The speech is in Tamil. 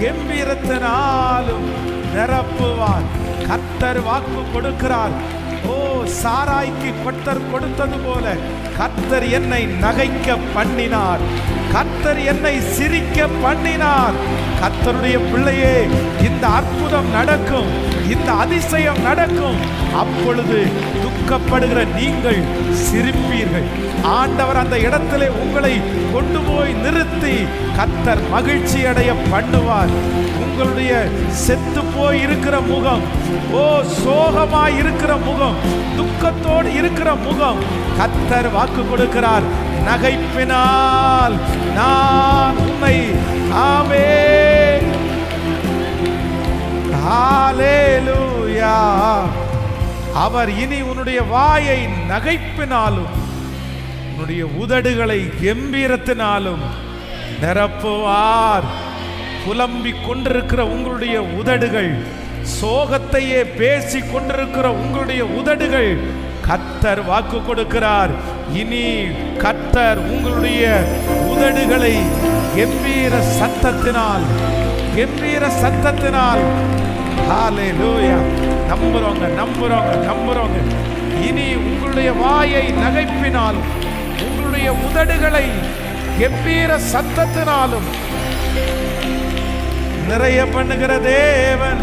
கம்பீரத்தினாலும் நிரப்புவார். கர்த்தர் வாக்கு கொடுக்கிறார். ஓ, சாராய்க்கு கர்த்தர் கொடுத்தது போல கர்த்தர் என்னை நகைக்க பண்ணினார். கர்த்தர் என்னை சிரிக்க பண்ணினார். கர்த்தருடைய பிள்ளையே, இந்த அற்புதம் நடக்கும், இந்த அதிசயம் நடக்கும். அப்பொழுது துக்கப்படுகிற நீங்கள் சிரிப்பீர்கள். ஆண்டவர் அந்த இடத்திலே உங்களை கொண்டு போய் நிறுத்தி கர்த்தர் மகிழ்ச்சி அடைய பண்ணுவார். உங்களுடைய செத்து போய் இருக்கிற முகம், ஓ சோகமாய் இருக்கிற முகம், துக்கத்தோடு இருக்கிற முகம், கர்த்தர் வாக்கு கொடுக்கிறார், நகைப்பினால் நான் உன்னை ஆமென் ஹல்லேலூயா. அவர் இனி உன்னுடைய வாயை நகைப்பினாலும் உன்னுடைய உதடுகளை கம்பீரத்தினாலும் நிரப்புவார். புலம்பிக் கொண்டிருக்கிற உங்களுடைய உதடுகள், சோகத்தையே பேசி கொண்டிருக்கிற உங்களுடைய உதடுகள், கர்த்தர் வாக்கு கொடுக்கிறார், இனி கர்த்தர் உங்களுடைய உதடுகளை கம்பீர சத்தத்தினால் ஹல்லேலூயா. நம்புறோங்க. இனி உங்களுடைய வாயை நகைப்பினாலும் உங்களுடைய உதடுகளை கம்பீர சத்தத்தினாலும் நிறைய பண்ணுகிற தேவன்